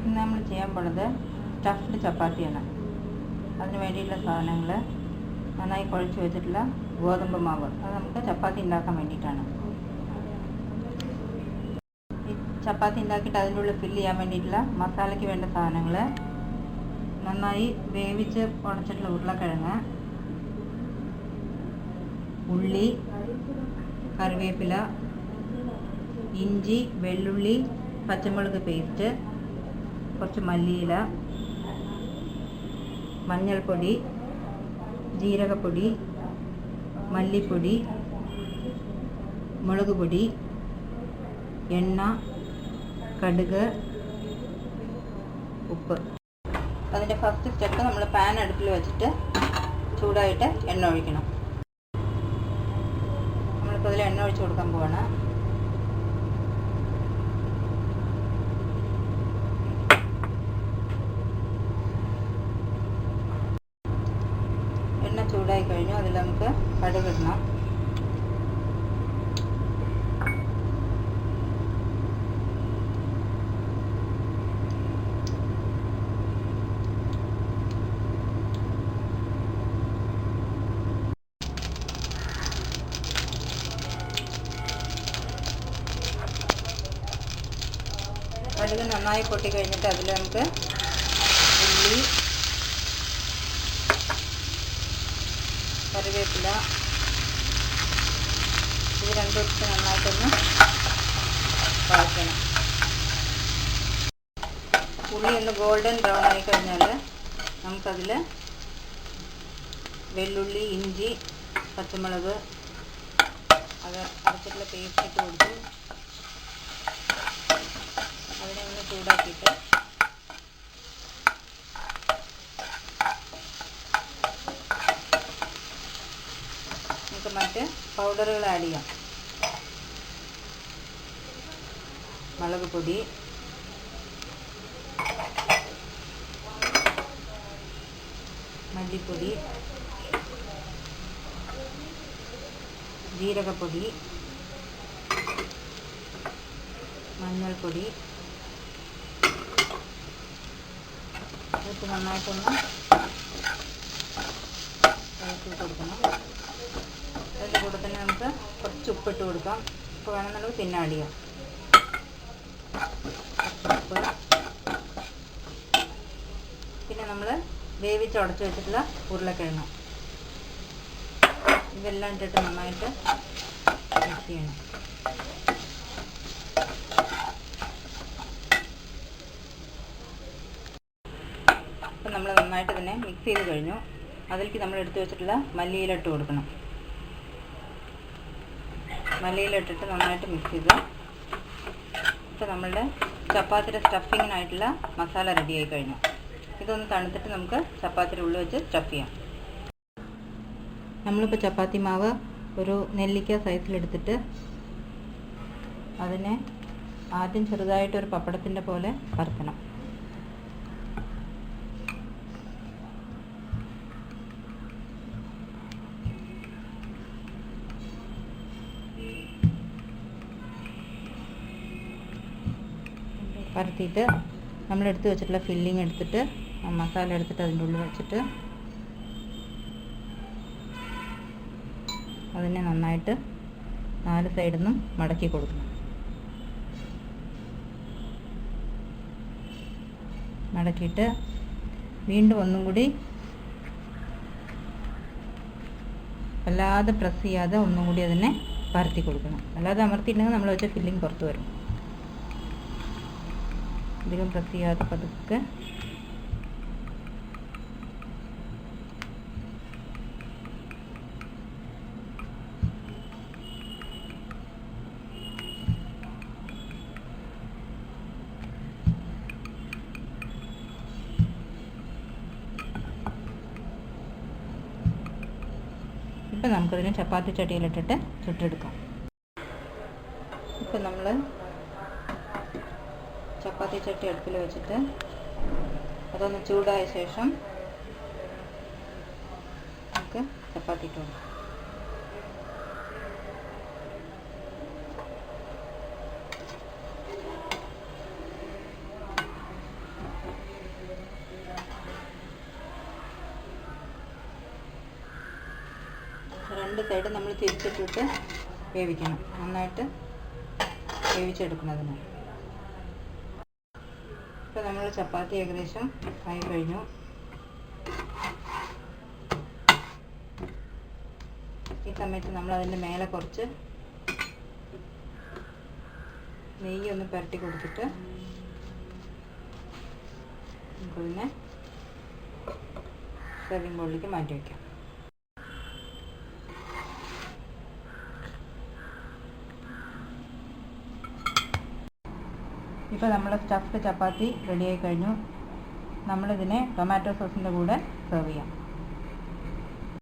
ഇന്ന് നമ്മൾ ചെയ്യാൻ പോണത് സ്റ്റഫ്ഡ് ചപ്പാത്തിയാണ്. അതിന് വേണ്ടിയിട്ടുള്ള സാധനങ്ങൾ നന്നായി കുഴച്ച് വെച്ചിട്ടുള്ള ഗോതമ്പ് മാവ്. അത് നമുക്ക് ചപ്പാത്തി ഉണ്ടാക്കാൻ വേണ്ടിയിട്ടാണ്. ഈ ചപ്പാത്തി ഉണ്ടാക്കിയിട്ട് അതിൻ്റെ ഉള്ളിൽ ഫില്ല് ചെയ്യാൻ വേണ്ടിയിട്ടുള്ള മസാലയ്ക്ക് വേണ്ട സാധനങ്ങൾ: നന്നായി വേവിച്ച് ഉടച്ചിട്ടുള്ള ഉരുളക്കിഴങ്ങ്, ഉള്ളി, കറിവേപ്പില, ഇഞ്ചി, വെള്ളുള്ളി, പച്ചമുളക് പേസ്റ്റ്, കുറച്ച് മല്ലിയില, മഞ്ഞൾപ്പൊടി, ജീരകപ്പൊടി, മല്ലിപ്പൊടി, മുളക് പൊടി, എണ്ണ, കടുക്, ഉപ്പ്. അതിൻ്റെ ഫസ്റ്റ് സ്റ്റെപ്പ് നമ്മൾ പാൻ അടുപ്പിൽ വെച്ചിട്ട് ചൂടായിട്ട് എണ്ണ ഒഴിക്കണം. നമ്മളിപ്പോൾ അതിൽ എണ്ണ ഒഴിച്ച് കൊടുക്കാൻ പോവാണ്. എണ്ണ ചൂടായി കഴിഞ്ഞു. അതിൽ നമുക്ക് കടുക് ഇടണം. കടുക് നന്നായി പൊട്ടിക്കഴിഞ്ഞിട്ട് അതിൽ നമുക്ക് ഉള്ളി, കറിവേപ്പില, ഇത് രണ്ടും ഇട്ട് നന്നായിട്ടൊന്ന് വഴറ്റണം. ഉള്ളി ഒന്ന് ഗോൾഡൻ ബ്രൗൺ ആയി കഴിഞ്ഞാൽ നമുക്കതിൽ വെള്ളുള്ളി, ഇഞ്ചി, പച്ചമുളക് അത് അരച്ചിട്ടുള്ള പേസ്റ്റ് ഇട്ട് കൊടുത്തു. അതിനെ ഒന്ന് ചൂടാക്കിയിട്ട് നമുക്ക് മറ്റ് പൗഡറുകൾ ആഡ് ചെയ്യാം. മുളക് പൊടി, മല്ലിപ്പൊടി, ജീരകപ്പൊടി, മഞ്ഞൾപ്പൊടി ഇട്ട് നന്നായിട്ടൊന്ന് ഇളക്കി കൊടുക്കണം. അതിൻ്റെ കൂടെ തന്നെ നമുക്ക് കുറച്ച് ഉപ്പിട്ട് കൊടുക്കാം. ഉപ്പ് വേണമെന്നുണ്ടെങ്കിൽ പിന്നെ ആഡ് ചെയ്യാം. ഉപ്പ്, പിന്നെ നമ്മൾ വേവിച്ച് ഉടച്ച് വെച്ചിട്ടുള്ള ഉരുളക്കിഴങ്ങ്, ഇതെല്ലാം ഇട്ടിട്ട് നന്നായിട്ട് മിക്സ് ചെയ്യണം. അപ്പം നമ്മൾ നന്നായിട്ട് തന്നെ മിക്സ് ചെയ്ത് കഴിഞ്ഞു. അതിലേക്ക് നമ്മൾ എടുത്തു വെച്ചിട്ടുള്ള മല്ലിയില ഇട്ട് കൊടുക്കണം. മല്ലിയില ഇട്ടിട്ട് നന്നായിട്ട് മിക്സ് ചെയ്ത് ഇപ്പോൾ നമ്മളുടെ ചപ്പാത്തിയുടെ സ്റ്റഫിങ്ങിനായിട്ടുള്ള മസാല റെഡിയായി കഴിഞ്ഞു. ഇതൊന്ന് തണുത്തിട്ട് നമുക്ക് ചപ്പാത്തിയുടെ ഉള്ളിൽ വെച്ച് സ്റ്റഫ് ചെയ്യാം. നമ്മളിപ്പോൾ ചപ്പാത്തി മാവ് ഒരു നെല്ലിക്ക സൈസിലെടുത്തിട്ട് അതിനെ ആദ്യം ചെറുതായിട്ടൊരു പപ്പടത്തിൻ്റെ പോലെ പരത്തണം. പരത്തിയിട്ട് നമ്മളെടുത്ത് വെച്ചിട്ടുള്ള ഫില്ലിങ് എടുത്തിട്ട് മസാല എടുത്തിട്ട് അതിൻ്റെ ഉള്ളിൽ വെച്ചിട്ട് അതിനെ നന്നായിട്ട് 4 സൈഡിൽ നിന്നും മടക്കി കൊടുക്കണം. മടക്കിയിട്ട് വീണ്ടും ഒന്നും കൂടി വല്ലാതെ പ്രസ് ചെയ്യാതെ ഒന്നും കൂടി അതിനെ പരത്തി കൊടുക്കണം. അല്ലാതെ അമർത്തിയിട്ടുണ്ടെങ്കിൽ നമ്മൾ വെച്ച ഫില്ലിങ് പുറത്ത് വരും. അധികം പ്രസ് ചെയ്യാതെ പതുക്കെ ഇപ്പം നമുക്കതിനെ ചപ്പാത്തി ചട്ടിയിലിട്ടിട്ട് ചുട്ടെടുക്കാം. ഇപ്പം നമ്മൾ ചപ്പാത്തി ചട്ടി അടുപ്പിൽ വെച്ചിട്ട് അതൊന്ന് ചൂടായ ശേഷം നമുക്ക് ചപ്പാത്തി ഇട്ട് കൊടുക്കാം. രണ്ട് സൈഡ് നമ്മൾ തിരിച്ചിട്ടിട്ട് വേവിക്കണം, നന്നായിട്ട് വേവിച്ചെടുക്കുന്നതിന്. ഇപ്പോൾ നമ്മൾ ചപ്പാത്തി ഏകദേശം ആയി കഴിഞ്ഞു. ഈ സമയത്ത് നമ്മൾ അതിൻ്റെ മേലെ കുറച്ച് നെയ്യ് ഒന്ന് പുരട്ടി കൊടുത്തിട്ട് നമുക്കതിനെ സെർവിങ് ബൗളിലേക്ക് മാറ്റി വയ്ക്കാം. ഇപ്പോൾ നമ്മുടെ സ്റ്റഫ്ഡ് ചപ്പാത്തി റെഡിയായി കഴിഞ്ഞു. നമ്മളിതിനെ ടൊമാറ്റോ സോസിൻ്റെ കൂടെ സെർവ് ചെയ്യാം.